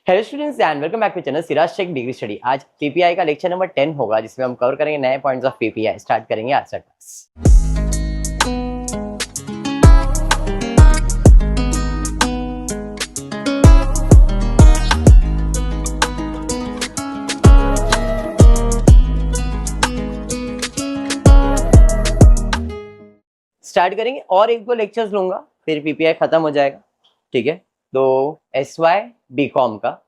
Hello students and welcome back to channel Siraj Shaikh degree study. आज PPI का lecture number 10 होगा जिसमें हम कवर करेंगे नए पॉइंट्स ऑफ पीपीआई। स्टार्ट करेंगे आज का क्लास। स्टार्ट करेंगे और एक दो लेक्चर्स लूंगा फिर पीपीआई खत्म हो जाएगा। ठीक है, तो एसवाई बीकॉम का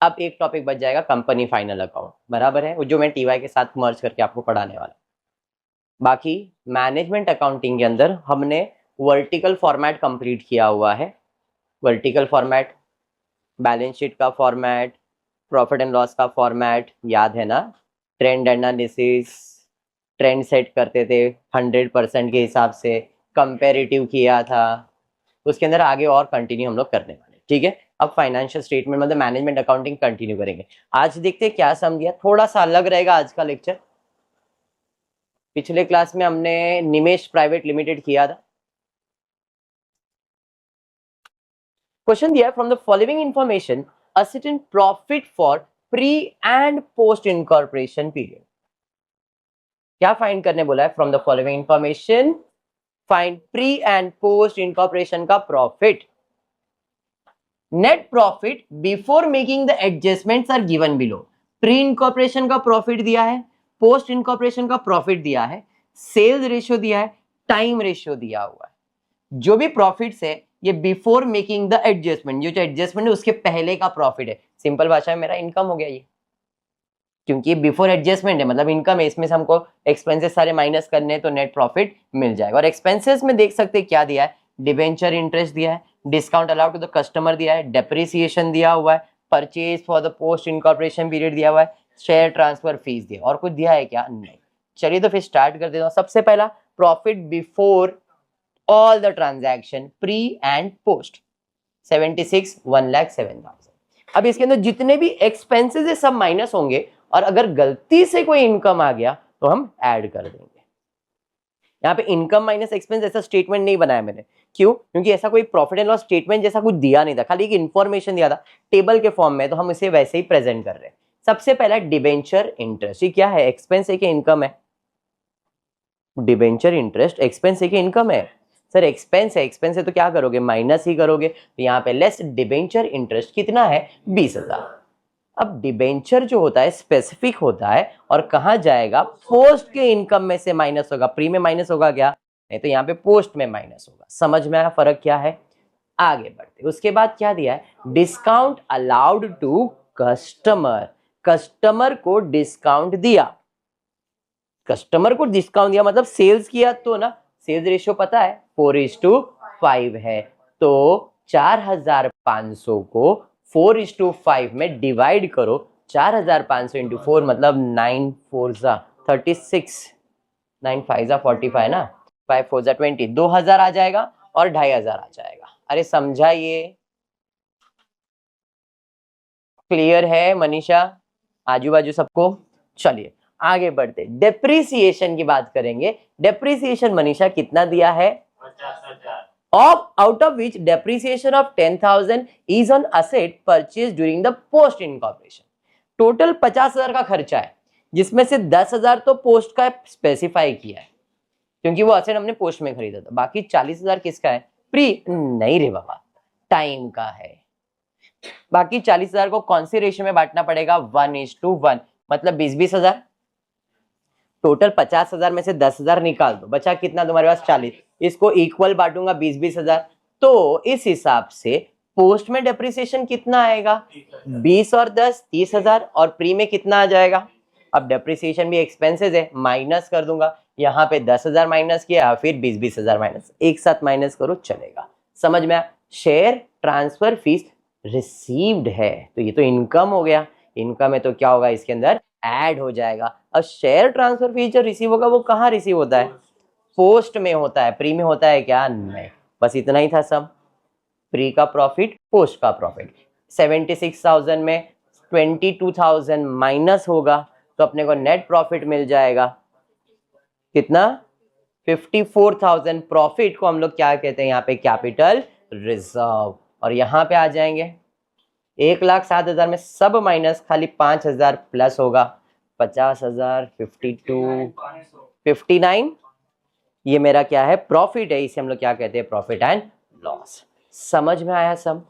अब एक टॉपिक बच जाएगा, कंपनी फाइनल अकाउंट। बराबर है, वो जो मैं टीवाई के साथ मर्ज करके आपको पढ़ाने वाला। बाकी मैनेजमेंट अकाउंटिंग के अंदर हमने वर्टिकल फॉर्मेट कंप्लीट किया हुआ है। वर्टिकल फॉर्मेट, बैलेंस शीट का फॉर्मेट, प्रॉफिट एंड लॉस का फॉर्मेट याद है ना। ट्रेंड एनालिसिस, ट्रेंड सेट करते थे 100% के हिसाब से, कंपेरेटिव किया था। उसके अंदर आगे और कंटिन्यू हम लोग करने वाले। ठीक है, अब फाइनेंशियल स्टेटमेंट मतलब मैनेजमेंट अकाउंटिंग कंटिन्यू करेंगे। आज देखते हैं क्या सम दिया, थोड़ा सा अलग रहेगा आज का लेक्चर। पिछले क्लास में हमने निमेश प्राइवेट लिमिटेड किया था। क्वेश्चन दिया है, from the following information a certain profit for pre and post incorporation period. क्या फाइंड करने बोला है? From the following information find pre and post incorporation का profit. Net profit before making the adjustments are given below. Pre incorporation का profit दिया है, post incorporation का profit दिया है, सेल्स रेशियो दिया है, टाइम रेशियो दिया हुआ है। जो भी प्रॉफिट्स है ये बिफोर मेकिंग द एडजस्टमेंट, जो एडजस्टमेंट है उसके पहले का प्रॉफिट है। सिंपल भाषा में मेरा इनकम हो गया ये, क्योंकि बिफोर एडजस्टमेंट है मतलब इनकम है। इसमें से हमको एक्सपेंसेस सारे माइनस करने हैं तो नेट प्रॉफिट मिल जाएगा। और एक्सपेंसेस में देख सकते हैं क्या दिया है, डिबेंचर इंटरेस्ट दिया है, discount allowed to the customer दिया है, डेप्रिसिएशन दिया हुआ है, purchase for the post incorporation period दिया हुआ है, शेयर ट्रांसफर फीस दिया। और कुछ दिया है क्या? नहीं। चलिए तो फिर स्टार्ट कर देता हूँ। सबसे पहला profit before all the transaction pre and post 76 1,07,000। अब इसके अंदर जितने भी एक्सपेंसेस है सब माइनस होंगे और अगर गलती से कोई इनकम आ गया तो हम ऐड कर देंगे। यहाँ पे इनकम माइनस एक्सपेंस ऐसा स्टेटमेंट नहीं बनाया मैंने। क्यों? क्योंकि ऐसा कोई प्रॉफिट एंड लॉस स्टेटमेंट जैसा कुछ दिया नहीं था, खाली एक इन्फॉर्मेशन दिया था टेबल के फॉर्म में, तो हम इसे वैसे ही प्रेजेंट कर रहे हैं। सबसे पहला डिबेंचर इंटरेस्ट, ये क्या है? एक्सपेंस है कि इनकम है? डिबेंचर इंटरेस्ट एक्सपेंस है कि इनकम है? सर एक्सपेंस है, एक्सपेंस है तो क्या करोगे? माइनस ही करोगे। तो यहाँ पे लेस डिबेंचर इंटरेस्ट कितना है? 20,000। अब डिबेंचर जो होता है स्पेसिफिक होता है और कहाँ जाएगा? पोस्ट के इनकम में से माइनस होगा। प्री में माइनस होगा क्या? नहीं, तो यहाँ पे पोस्ट में माइनस होगा। समझ में आया फर्क क्या है? आगे बढ़ते। उसके बाद क्या दिया है? Discount allowed to customer. Customer को डिस्काउंट दिया, कस्टमर को डिस्काउंट दिया मतलब सेल्स किया तो ना। सेल्स रेशियो पता है 4:5 है, तो 4,500 को 4:5 में डिवाइड करो। 4,500 इंटू 4 मतलब 9 4 36, 9 5 45 ना, 5 4 20, 2,000 आ जाएगा और 2,500 आ जाएगा। अरे समझा? ये क्लियर है मनीषा, आजू बाजू सबको? चलिए आगे बढ़ते। डेप्रिसिएशन की बात करेंगे। डेप्रिसिएशन मनीषा कितना दिया है? 50,000। Of out of which depreciation of 10,000 is on asset purchase during the post incorporation. Total 50,000 का खर्चा है, जिसमें से 10,000 तो पोस्ट का स्पेसिफाई किया है क्योंकि वो असेट हमने पोस्ट में खरीदा था। बाकी 40,000 किसका है? प्री नहीं रे बाबा, टाइम का है। बाकी 40,000 को कौन सी रेशियो में बांटना पड़ेगा? 1:1, मतलब 20,000। टोटल 50,000 में से 10,000 निकाल दो, बचा कितना तुम्हारे पास? 40। इसको इक्वल बांटूंगा 20,000। तो इस हिसाब से पोस्ट में डेप्रिसिएशन कितना आएगा? 20 और 10 30,000। और प्री में कितना आ जाएगा? अब डेप्रिसिएशन भी एक्सपेंसेस है, माइनस कर दूंगा। यहाँ पे 10,000 माइनस किया, फिर 20,000 माइनस, एक साथ माइनस करो चलेगा। समझ में आया? शेयर ट्रांसफर फीस रिसीव्ड है तो ये तो इनकम हो गया। इनकम है तो क्या होगा? इसके अंदर ऐड हो जाएगा। अब शेयर ट्रांसफर फीस जो रिसीव होगा वो कहाँ रिसीव होता है? पोस्ट में होता है। प्री में होता है क्या? नहीं। बस इतना ही था सब। प्री का प्रॉफिट, पोस्ट का प्रॉफिट। 76,000 में 22,000 माइनस होगा तो अपने को नेट प्रॉफिट मिल जाएगा कितना? 54,000। प्रॉफिट को हम लोग क्या कहते हैं यहाँ पे? Capital reserve. और यहाँ पे आ जाएंगे 1,07,000 में सब माइनस, खाली 5,000 प्लस होगा, 50,000, 52, 59। ये मेरा क्या है, प्रॉफिट है, इसे हम लोग क्या कहते हैं, प्रॉफिट एंड लॉस। समझ में आया सब?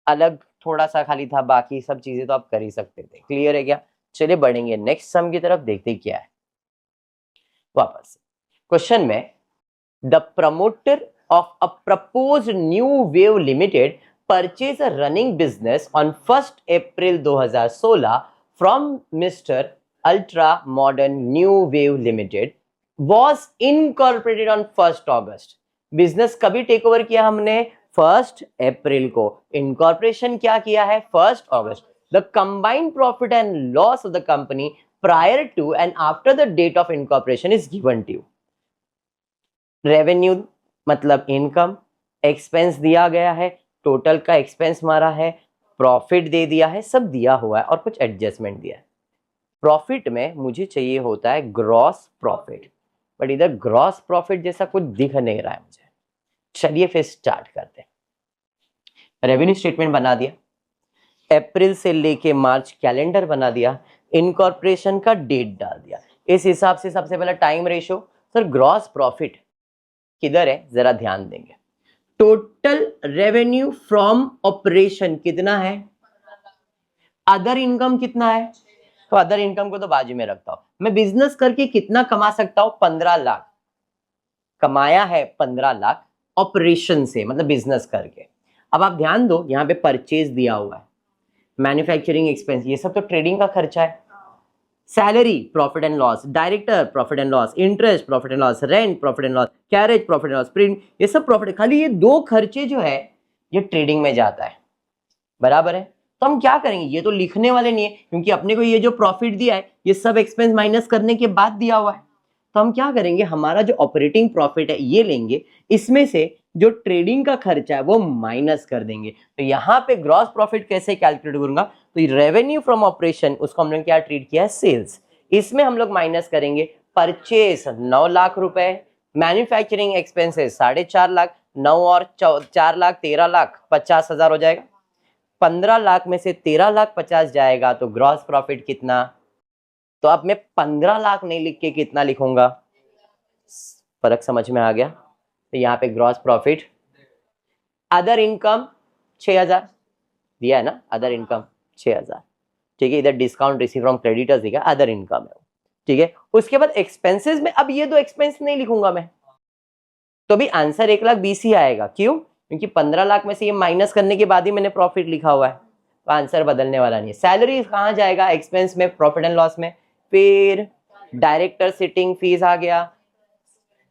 अलग थोड़ा सा खाली था, बाकी सब चीजें तो आप कर ही सकते थे। क्लियर है क्या? चलिए बढ़ेंगे नेक्स्ट सम की तरफ, देखते क्या है। वापस क्वेश्चन में, the promoter of a proposed new wave limited purchase a running business on 1 April 2016 from mister ultra modern new wave limited was incorporated on 1 August. Business कभी टेक ओवर किया हमने, 1 अप्रैल को। इनकॉर्पोरेशन क्या किया है, 1 अगस्त। The combined profit and loss of the company prior to and after the date of incorporation is given to you. Revenue मतलब income, expense दिया गया है, टोटल का एक्सपेंस मारा है, प्रॉफिट दे दिया है, सब दिया हुआ है और कुछ एडजस्टमेंट दिया है। प्रॉफिट में मुझे चाहिए होता है ग्रॉस प्रॉफिट, बट इधर ग्रॉस प्रॉफिट जैसा कुछ दिख नहीं रहा है मुझे। चलिए फिर स्टार्ट करते हैं। रेवेन्यू स्टेटमेंट बना दिया, अप्रैल से लेके मार्च कैलेंडर बना दिया, इनकॉर्पोरेशन का डेट डाल दिया। इस हिसाब से सबसे पहला time ratio. Sir gross profit किधर है, जरा ध्यान देंगे। टोटल रेवेन्यू फ्रॉम ऑपरेशन कितना है, अदर इनकम कितना है, तो अदर इनकम को तो बाजू में रखता हूं। मैं बिजनेस करके कितना कमा सकता हूं, 15 लाख कमाया है, 15 लाख ऑपरेशन से, मतलब बिजनेस करके। अब आप ध्यान दो, यहां पे परचेज दिया हुआ है, मैन्युफैक्चरिंग एक्सपेंस, ये सब तो ट्रेडिंग का खर्चा है। Salary profit and loss, director profit and loss, interest profit and loss, rent profit and loss, carriage profit and loss, print, ये सब प्रॉफिट। खाली ये 2 खर्चे जो है ये ट्रेडिंग में जाता है, बराबर है। तो हम क्या करेंगे, ये तो लिखने वाले नहीं है, क्योंकि अपने को ये जो प्रॉफिट दिया है ये सब एक्सपेंस माइनस करने के बाद दिया हुआ है। तो हम क्या करेंगे, हमारा जो ऑपरेटिंग प्रॉफिट है ये लेंगे, इसमें से जो ट्रेडिंग का खर्चा है वो माइनस कर देंगे। तो यहाँ पे ग्रॉस प्रॉफिट कैसे कैलकुलेट करूंगा, तो रेवेन्यू फ्रॉम ऑपरेशन उसको हमने क्या ट्रीट किया है, सेल्स। इसमें हम लोग माइनस करेंगे परचेस 9 लाख रुपए, मैन्युफैक्चरिंग एक्सपेंसेस 4.5 लाख, 9 और 4 लाख 13 लाख, 50,000 हो जाएगा। 15 लाख में से 13 लाख 50 जाएगा तो ग्रॉस प्रॉफिट कितना। तो अब मैं 15 लाख नहीं लिख के कितना लिखूंगा, फर्क समझ में आ गया। तो यहाँ पे ग्रॉस प्रॉफिट, अदर इनकम 6,000 दिया है ना, अदर इनकम 6,000, ठीक है। इधर डिस्काउंट रिसीव फ्रॉम क्रेडिटर्स दिखा, अदर इनकम है, ठीक है। उसके बाद एक्सपेंसेस में, अब ये 2 एक्सपेंस नहीं लिखूंगा मैं, तो भी आंसर 1,20,000 ही आएगा। क्यों, क्योंकि 15 लाख में से ये माइनस करने के बाद ही मैंने प्रॉफिट लिखा हुआ है, तो आंसर बदलने वाला नहीं है। सैलरी कहाँ जाएगा, एक्सपेंस में, प्रॉफिट एंड लॉस में। फिर डायरेक्टर सिटिंग फीस आ गया,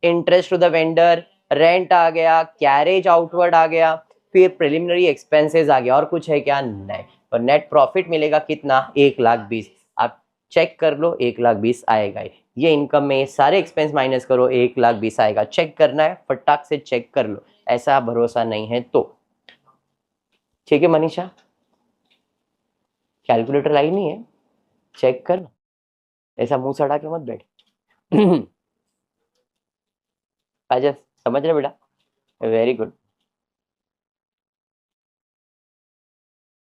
interest to the vendor, rent आ गया, कैरेज आउटवर्ड आ गया, फिर प्रिलिमिनरी एक्सपेंसेस आ गया, और कुछ है क्या, नहीं। और नेट प्रॉफिट मिलेगा कितना, 1,20,000। आप चेक कर लो, 1,20,000 आएगा। ये इनकम में सारे एक्सपेंस माइनस करो, 1,20,000 आएगा। चेक करना है, फटाक से चेक कर लो, ऐसा भरोसा नहीं है तो। ठीक है मनीषा, कैलकुलेटर लाई नहीं है, चेक कर, ऐसा मुंह सड़ा के मत बैठ। अच्छा समझ रहे बेटा, वेरी गुड।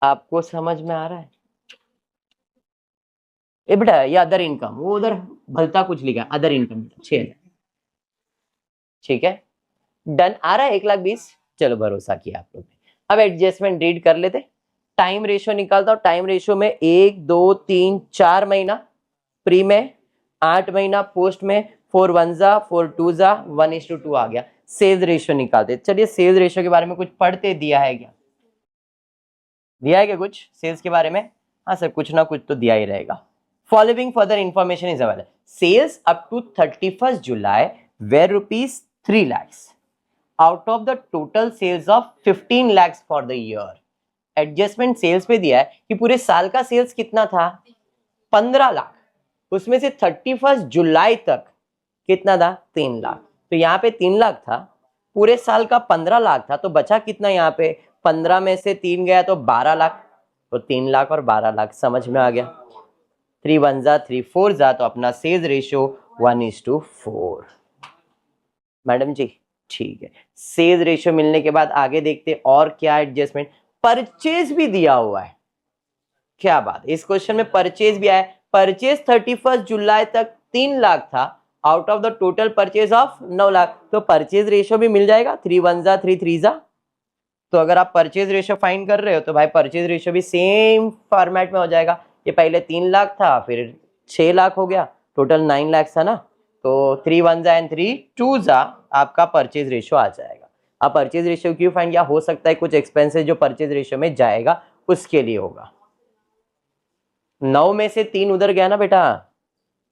आपको समझ में आ रहा है? ए बेटा ये अदर इनकम, वो उधर भलता कुछ लिखा, अदर इनकम 6,000, ठीक है। डन, आ रहा है 1,20,000, चलो भरोसा किया आप लोग ने। अब एडजस्टमेंट रीड कर लेते, टाइम रेशियो निकालता हूं। टाइम रेशियो में 1 2 3 4 महीना प्री में, 8 महीना पोस्ट में, 4 1 जा 4 2 जा 1:2 आ गया। सेल्स रेशियो निकालते। चलिए सेल्स रेशियो के बारे में कुछ पढ़ते, दिया है क्या, दिया है क्या कुछ सेल्स के बारे में? हाँ सर कुछ ना कुछ तो दिया ही रहेगा। Following further information is available. Sales up to 31 July were rupees 3 lakhs out of the total sales of 15 lakhs for the year. Adjustment sales पे दिया है कि पूरे साल का सेल्स कितना था, 15 लाख, उसमें से 31 जुलाई तक कितना था, 3 लाख। तो यहाँ पे 3 लाख था, पूरे साल का 15 लाख था, तो बचा कितना यहाँ पे, 15 में से 3 गया तो 12 लाख, तो 3 लाख और 12 लाख, समझ में आ गया। 3 1 जा 3 4 जा, तो अपना सेल्स रेशियो 1:4। मैडम जी ठीक है, सेल्स रेशियो मिलने के बाद आगे देखते और क्या एडजस्टमेंट। परचेज भी दिया हुआ है, क्या बात, इस क्वेश्चन में परचेज भी आया। परचेज 31 जुलाई तक 3 लाख था, out of the total purchase of 9 lakh, तो परचेज रेशियो भी मिल जाएगा 3 1 जा 3 3 जा। तो अगर आप परचेज रेशियो फाइंड कर रहे हो तो भाई परचेज रेशियो भी सेम फॉर्मेट में हो जाएगा। ये पहले 3 लाख था, फिर 6 लाख हो गया, टोटल 9 लाख था ना, तो 3 1 जा एंड 3 2 जा आपका परचेज रेशियो आ जाएगा। अब परचेज रेशियो क्यों फाइंड किया, हो सकता है कुछ एक्सपेंसेस जो परचेज रेशियो में जाएगा उसके लिए होगा। 9 में से 3 उधर गया ना बेटा।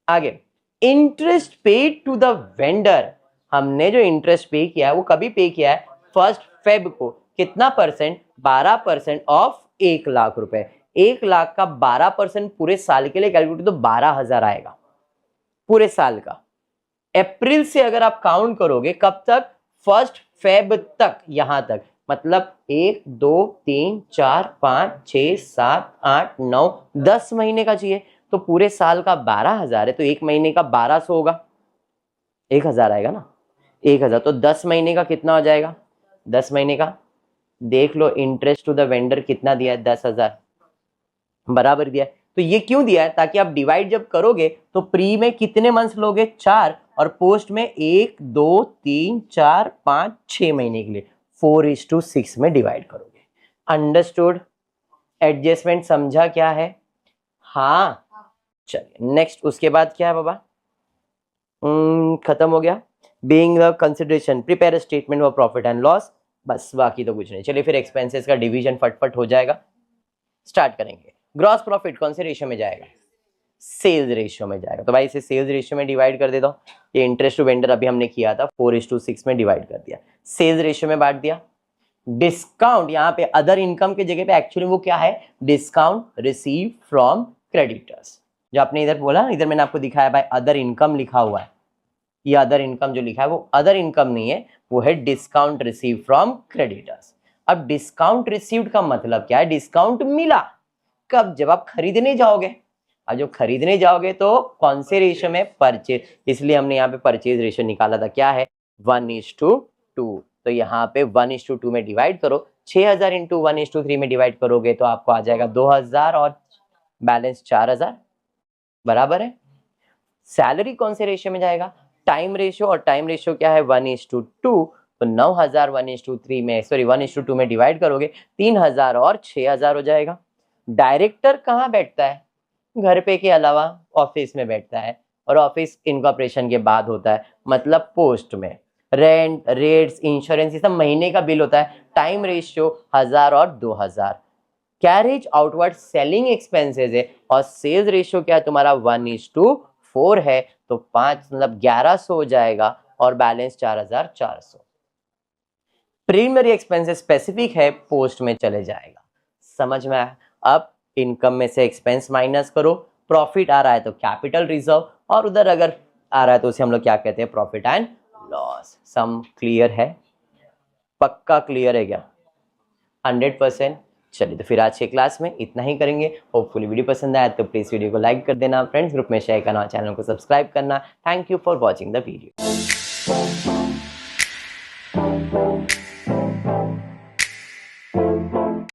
आगे, interest paid to the vendor, हमने जो इंटरेस्ट पे किया है वो कभी पे किया है, 1 फेब को। कितना परसेंट, 12% ऑफ 1 लाख रुपए। 1 लाख का 12% पूरे साल के लिए कैलकुलेट तो 12,000 आएगा पूरे साल का। अप्रैल से अगर आप काउंट करोगे कब तक, 1 फेब तक, यहां तक, मतलब 1 2 3 4 5 6 7 8 9 10 महीने का चाहिए, तो पूरे साल का 12,000 है, तो एक महीने का 1200 होगा, 1,000 आएगा ना, 1,000। तो 10 महीने का कितना हो जाएगा, 10 महीने का देख लो, इंटरेस्ट टू द वेंडर कितना दिया है, 10,000 बराबर दिया है। तो ये क्यों दिया है, ताकि आप डिवाइड जब करोगे तो प्री में कितने मंथ्स लोगे, 4, और पोस्ट में 1 2 3 4 5 6 महीने के लिए 4:6 में डिवाइड करोगे। अंडरस्टूड, एडजस्टमेंट समझा क्या है, हाँ। चलिए नेक्स्ट, उसके बाद क्या है बाबा, खत्म हो गया। Being the consideration prepare a statement of profit and loss, बस बाकी तो कुछ नहीं। चलिए फिर एक्सपेंसेस का डिवीजन फटफट हो जाएगा, स्टार्ट करेंगे। ग्रॉस प्रॉफिट कौन से रेशियो में जाएगा, सेल्स रेशियो में जाएगा, तो भाई इसे सेल्स रेशियो में डिवाइड कर देता हूँ। ये इंटरेस्ट टू वेंडर अभी हमने किया था, 4:6 में डिवाइड कर दिया, सेल्स रेशियो में बांट दिया। डिस्काउंट, यहाँ पे अदर इनकम के जगह पे एक्चुअली वो क्या है, डिस्काउंट रिसीव फ्रॉम क्रेडिटर्स, जो आपने इधर बोला, इधर मैंने आपको दिखाया भाई अदर इनकम लिखा हुआ है, ये अदर इनकम जो लिखा है वो अदर इनकम नहीं है, वो है डिस्काउंट रिसीव फ्रॉम क्रेडिटर्स। अब डिस्काउंट रिसीव्ड का मतलब क्या है, डिस्काउंट मिला कब, जब आप खरीदने जाओगे, और जो खरीदने जाओगे तो कौन से रेशियो में, परचेज, इसलिए हमने यहाँ पे परचेज रेशियो निकाला था, क्या है 1:2। तो यहाँ पे 1:2 में डिवाइड करो, 6,000 इंटू 1:3 में डिवाइड करोगे तो आपको आ जाएगा 2,000 और बैलेंस 4,000, बराबर है। सैलरी कौन से रेशियो में जाएगा, टाइम रेशियो, और टाइम रेशियो क्या है 1:2, तो 9,000 1:3 में, सॉरी 1:2 में डिवाइड करोगे 3,000 और 6,000 हो जाएगा। डायरेक्टर कहाँ बैठता है, घर पे के अलावा ऑफिस में बैठता है, और ऑफिस इनकॉर्पोरेशन के बाद होता है, मतलब पोस्ट में। रेंट, रेट्स, इंश्योरेंस, ये सब महीने का बिल होता है। टाइम रेशियो 1,000 और 2,000। कैरेज आउटवर्ड सेलिंग एक्सपेंसेस है, और सेल्स रेशियो क्या है तुम्हारा 1:4 है, तो 5 मतलब 1,100 हो जाएगा, और बैलेंस 4,400। प्रीलिमिनरी एक्सपेंसेस स्पेसिफिक है, पोस्ट में चले जाएगा, समझ में आया। अब इनकम में से एक्सपेंस माइनस करो, प्रॉफिट आ रहा है तो कैपिटल रिजर्व, और उधर अगर आ रहा है तो उसे हम लोग क्या कहते हैं, profit and loss. Sum clear है, पक्का क्लियर है क्या, 100%। चलिए तो फिर आज के क्लास में इतना ही करेंगे। होपफुली वीडियो पसंद आया तो प्लीज वीडियो को लाइक कर देना, फ्रेंड्स ग्रुप में शेयर करना, चैनल को सब्सक्राइब करना। Thank you for watching the video.